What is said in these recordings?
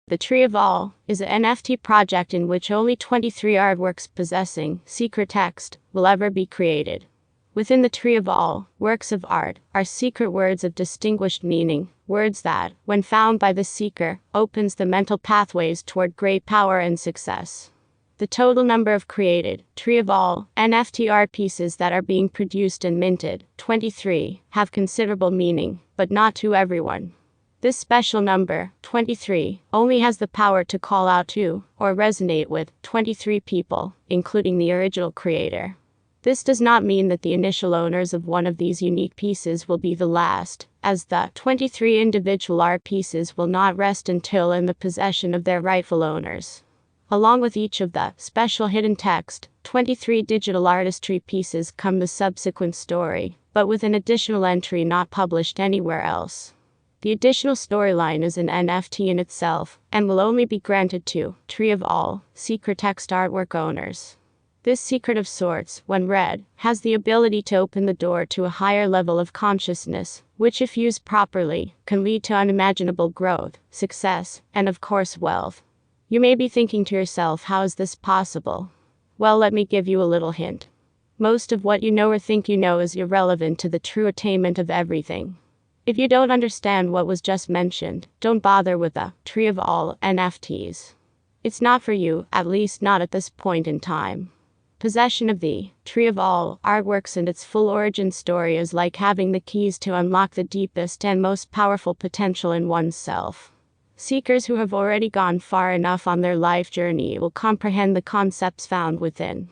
The Tree of All is an NFT project in which only 23 artworks possessing secret text will ever be created. Within the Tree of All, works of art are secret words of distinguished meaning, words that, when found by the seeker, opens the mental pathways toward great power and success. The total number of created Tree of All NFT art pieces that are being produced and minted, 23, have considerable meaning, but not to everyone. This special number, 23, only has the power to call out to, or resonate with, 23 people, including the original creator. This does not mean that the initial owners of one of these unique pieces will be the last, as the 23 individual art pieces will not rest until in the possession of their rightful owners. Along with each of the special hidden text, 23 digital artistry pieces come the subsequent story, but with an additional entry not published anywhere else. The additional storyline is an NFT in itself, and will only be granted to Tree of All secret text artwork owners. This secret of sorts, when read, has the ability to open the door to a higher level of consciousness, which if used properly, can lead to unimaginable growth, success, and of course wealth. You may be thinking to yourself, how is this possible? Well, let me give you a little hint. Most of what you know or think you know is irrelevant to the true attainment of everything. If you don't understand what was just mentioned, don't bother with the Tree of All NFTs. It's not for you, at least not at this point in time. Possession of the Tree of All artworks and its full origin story is like having the keys to unlock the deepest and most powerful potential in oneself. Seekers who have already gone far enough on their life journey will comprehend the concepts found within.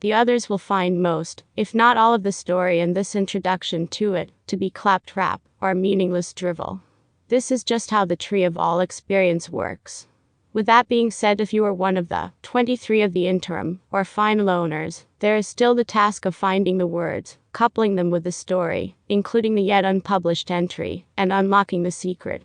The others will find most, if not all of the story and this introduction to it, to be claptrap, or meaningless drivel. This is just how the Tree of All experience works. With that being said, if you are one of the 23 of the interim, or final owners, there is still the task of finding the words, coupling them with the story, including the yet unpublished entry, and unlocking the secret.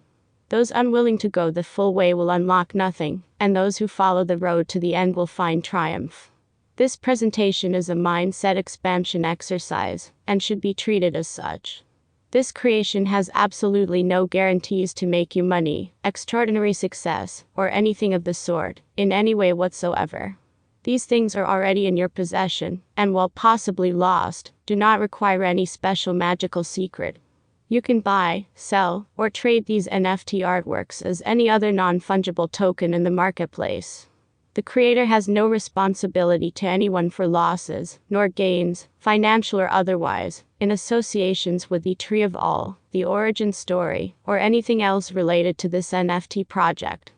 Those unwilling to go the full way will unlock nothing, and those who follow the road to the end will find triumph. This presentation is a mindset expansion exercise, and should be treated as such. This creation has absolutely no guarantees to make you money, extraordinary success, or anything of the sort, in any way whatsoever. These things are already in your possession, and while possibly lost, do not require any special magical secret. You can buy, sell, or trade these NFT artworks as any other non-fungible token in the marketplace. The creator has no responsibility to anyone for losses, nor gains, financial or otherwise, in associations with the Tree of All, the origin story, or anything else related to this NFT project.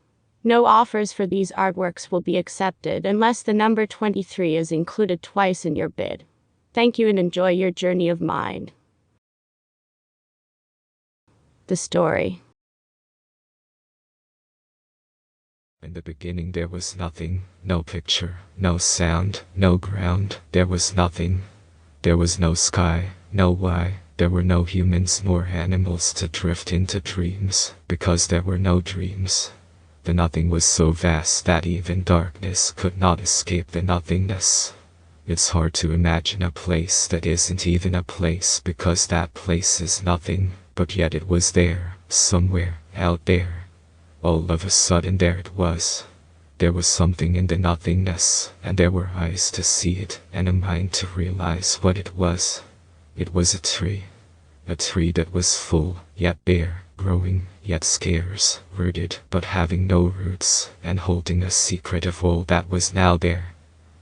No offers for these artworks will be accepted unless the number 23 is included twice in your bid. Thank you and enjoy your journey of mind. The story. In the beginning there was nothing, no picture, no sound, no ground, there was nothing. There was no sky, no why, there were no humans nor animals to drift into dreams, because there were no dreams. The nothing was so vast that even darkness could not escape the nothingness. It's hard to imagine a place that isn't even a place because that place is nothing, but yet it was there, somewhere, out there. All of a sudden there it was. There was something in the nothingness, and there were eyes to see it, and a mind to realize what it was. It was a tree that was full, yet bare, growing, yet scarce, rooted, but having no roots, and holding a secret of all that was now there.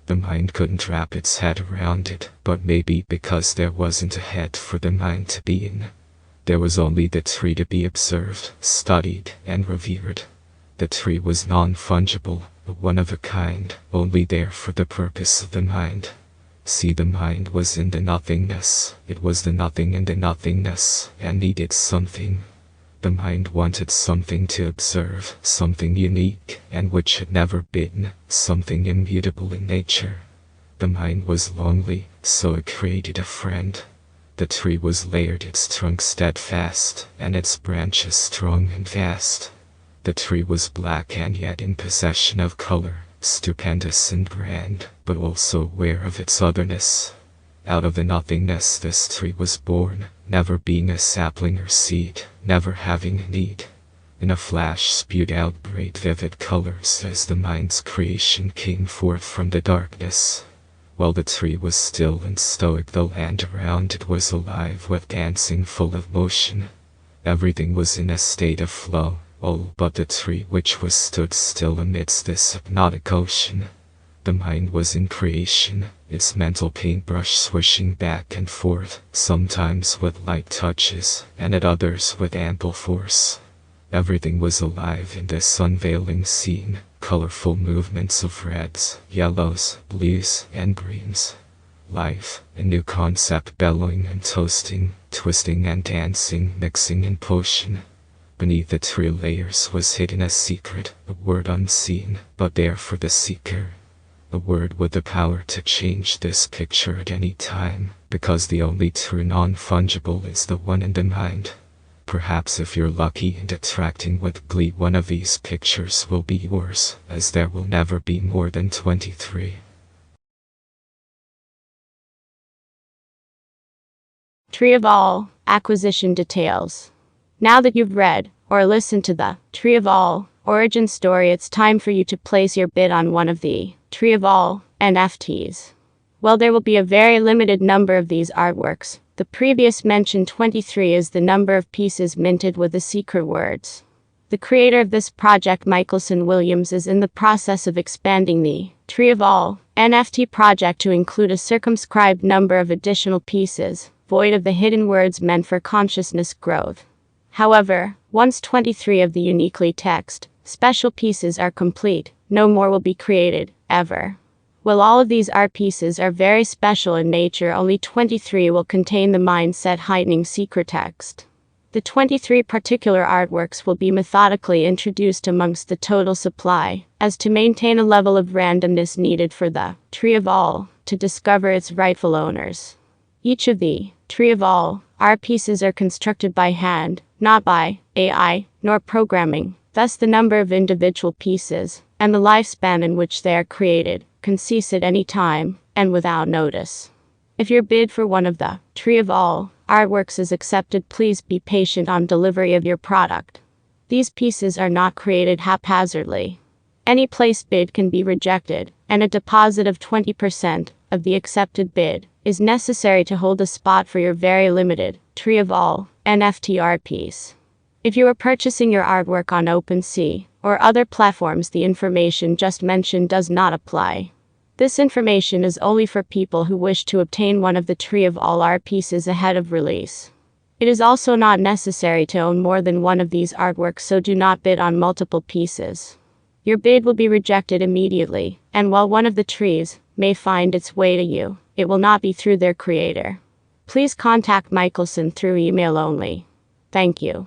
The mind couldn't wrap its head around it, but maybe because there wasn't a head for the mind to be in. There was only the tree to be observed, studied, and revered. The tree was non-fungible, one of a kind, only there for the purpose of the mind. See, the mind was in the nothingness, it was the nothing in the nothingness, and needed something. The mind wanted something to observe, something unique, and which had never been, something immutable in nature. The mind was lonely, so it created a friend. The tree was layered, its trunk steadfast, and its branches strong and vast. The tree was black and yet in possession of color, stupendous and grand, but also aware of its otherness. Out of the nothingness this tree was born, never being a sapling or seed, never having a need. in a flash spewed out bright vivid colors as the mind's creation came forth from the darkness. While the tree was still and stoic, the land around it was alive with dancing, full of motion. Everything was in a state of flow, all but the tree, which was stood still amidst this hypnotic ocean. The mind was in creation, its mental paintbrush swishing back and forth, sometimes with light touches, and at others with ample force. Everything was alive in this unveiling scene, colorful movements of reds, yellows, blues, and greens. Life, a new concept bellowing and toasting, twisting and dancing, mixing in potion. Beneath the tree layers was hidden a secret, a word unseen, but there for the seeker. A word with the power to change this picture at any time, because the only true non-fungible is the one in the mind. Perhaps if you're lucky and attracting with glee, one of these pictures will be yours, as there will never be more than 23. Tree of All, acquisition details. Now that you've read or listened to the Tree of All origin story, it's time for you to place your bid on one of the Tree of All NFTs. Well, there will be a very limited number of these artworks. The previous mentioned 23 is the number of pieces minted with the secret words. The creator of this project, Michaelson Williams, is in the process of expanding the Tree of All NFT project to include a circumscribed number of additional pieces, void of the hidden words meant for consciousness growth. However, once 23 of the uniquely text special pieces are complete, no more will be created, ever. While all of these art pieces are very special in nature, only 23 will contain the mindset heightening secret text. The 23 particular artworks will be methodically introduced amongst the total supply, as to maintain a level of randomness needed for the Tree of All to discover its rightful owners. Each of the Tree of All art pieces are constructed by hand, not by AI, nor programming. Thus the number of individual pieces, and the lifespan in which they are created, can cease at any time, and without notice. If your bid for one of the Tree of All artworks is accepted, please be patient on delivery of your product. These pieces are not created haphazardly. Any placed bid can be rejected, and a deposit of 20% of the accepted bid is necessary to hold a spot for your very limited Tree of All NFT art piece. If you are purchasing your artwork on OpenSea or other platforms, the information just mentioned does not apply. This information is only for people who wish to obtain one of the Tree of All art pieces ahead of release. It is also not necessary to own more than one of these artworks, so do not bid on multiple pieces. Your bid will be rejected immediately, and while one of the trees may find its way to you, it will not be through their creator. Please contact Michaelson through email only. Thank you.